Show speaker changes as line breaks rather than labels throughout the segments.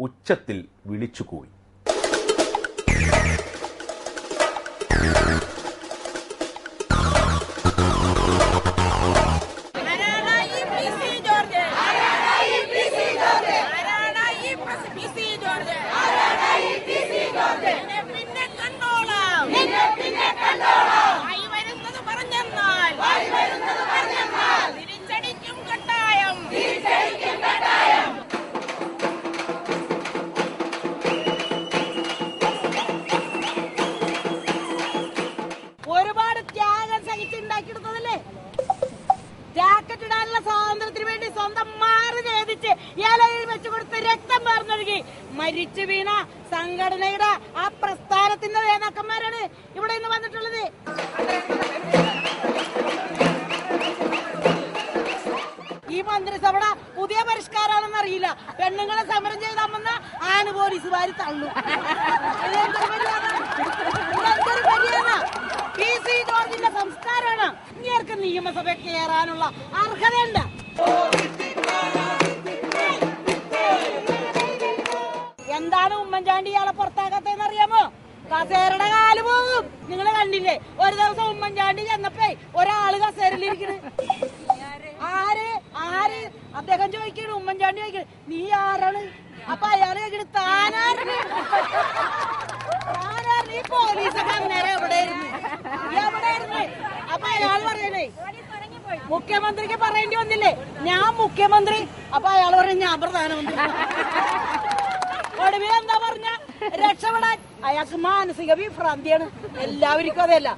ഉച്ചത്തിൽ വിളിച്ചുകൂവി.
ഒരുപാട് ത്യാഗം സഹിച്ചുണ്ടാക്കിയെടുത്തതല്ലേ? ജാക്കറ്റ് ഇടാനുള്ള സ്വാതന്ത്ര്യത്തിന് വേണ്ടി സ്വന്തം മാറി ഛേദിച്ച് ഇലയിൽ വെച്ചു കൊടുത്ത് രക്തം പാർന്നൊഴുകി മരിച്ചു വീണ സംഘടനയുടെ ആ പ്രസ്ഥാനത്തിന്റെ നേതാക്കന്മാരാണ് ഇവിടെ ഇന്ന് വന്നിട്ടുള്ളത്. ഈ മന്ത്രിസഭയുടെ പുതിയ പരിഷ്കാരാണെന്ന് അറിയില്ല. പെണ്ണുങ്ങളെ സമരം ചെയ്താമെന്ന ആന പോലീസുകാർ തള്ളു. PC ജോർജിന്റെ സംസ്കാരമാണ്. ഇങ്ങേർക്ക് നിയമസഭ കയറാനുള്ള അർഹതയുണ്ട്. എന്താണ് ഉമ്മൻചാണ്ടി ഇയാളെ പുറത്താക്കാത്തതെന്ന് അറിയാമോ? കസേരയുടെ കാല് പോകും. നിങ്ങൾ കണ്ടില്ലേ ഒരു ദിവസം ഉമ്മൻചാണ്ടി ചെന്നപ്പോ ഒരാള് കസേരയിലിരിക്കണ്. ആര് അദ്ദേഹം ചോദിക്കണു, ഉമ്മൻചാണ്ടി ചോദിക്കണു, നീ ആരാണ്? അപ്പൊ അയാള് ചോദിക്കണു, താനാരാണ്? ഈ പോലീസൊക്കെ അന്നേരം എവിടെയായിരുന്നു? അപ്പൊ അയാൾ പറയണേ, മുഖ്യമന്ത്രിക്ക് പറയേണ്ടി വന്നില്ലേ ഞാൻ മുഖ്യമന്ത്രി. അപ്പൊ അയാൾ പറയും ഞാൻ പ്രധാനമന്ത്രി. ഒടുവിൽ എന്താ പറഞ്ഞ രക്ഷപ്പെടാൻ അയാൾക്ക് മാനസിക വിഭ്രാന്തിയാണ്. എല്ലാവർക്കും അതല്ല.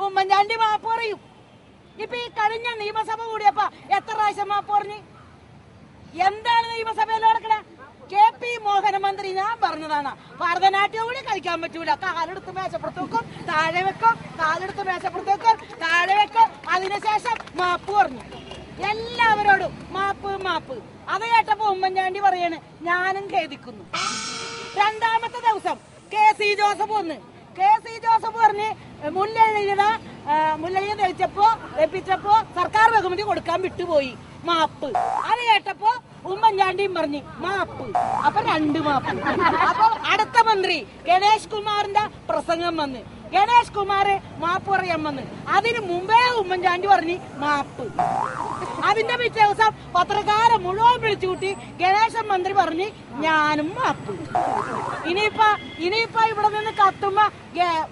ഉമ്മൻചാണ്ടി മാപ്പ് പറയും. ഇപ്പൊ ഈ കഴിഞ്ഞ നിയമസഭ കൂടിയപ്പോ എത്ര പ്രാവശ്യം മാപ്പ് പറഞ്ഞു? എന്താണ് നിയമസഭയിൽ നടക്കണേ? KP മോഹന മന്ത്രി ഞാൻ പറഞ്ഞതാണ്, ഭരതനാട്യം കൂടി കളിക്കാൻ പറ്റൂല. കാലെടുത്ത് മേശപ്പുറത്ത് വെക്കും, താഴെ വെക്കും, കാലെടുത്ത് മേശപ്പുറത്ത് വെക്കും, താഴെ വെക്കും. അതിനുശേഷം മാപ്പ് പറഞ്ഞു. എല്ലാവരോടും മാപ്പ്. അത് കേട്ടപ്പോ ഉമ്മൻചാണ്ടി പറയാണ് ഞാനും ഖേദിക്കുന്നു. രണ്ടാമത്തെ ദിവസം KC ജോസഫ് വന്ന് പറഞ്ഞ് മുല്ലയ്യ ലഭിച്ചപ്പോ സർക്കാർ ബഹുമതി കൊടുക്കാൻ വിട്ടുപോയി, മാപ്പ്. അത് കേട്ടപ്പോ ഉമ്മൻചാണ്ടിയും പറഞ്ഞു മാപ്പ്. അപ്പൊ 2 മാപ്പ്. അപ്പൊ അടുത്ത മന്ത്രി ഗണേഷ് കുമാറിന്റെ പ്രസംഗം വന്ന് ഗണേഷ് കുമാർ മാപ്പ് പറയാൻ വന്ന് അതിന് മുമ്പേ ഉമ്മൻചാണ്ടി പറഞ്ഞു മാപ്പ്. അതിന്റെ പിറ്റേ ദിവസം പത്രക്കാരെ മുഴുവൻ വിളിച്ചുകൂട്ടി ഗണേശൻ മന്ത്രി പറഞ്ഞു ഞാനും മാപ്പ്. ഇനിയിപ്പ ഇവിടെ നിന്ന് കത്തുമ്പോ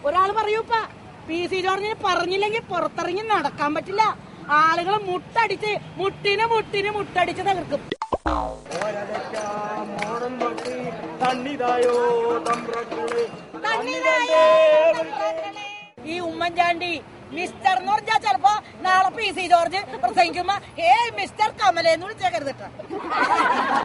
ഒരാൾ പറയൂപ്പ PC ജോർജിന് പറഞ്ഞില്ലെങ്കിൽ പുറത്തിറങ്ങി നടക്കാൻ പറ്റില്ല. ആളുകൾ മുട്ടടിച്ച് തകർക്കും. ഈ ഉമ്മൻചാണ്ടി മിസ്റ്റർ എന്ന് പറഞ്ഞാൽ ചിലപ്പോ നാളെ PC ജോർജ് പ്രസംഗിക്കുമ്പോ മിസ്റ്റർ കമലെന്ന് വിളിച്ചേക്കരുതട്ടോ.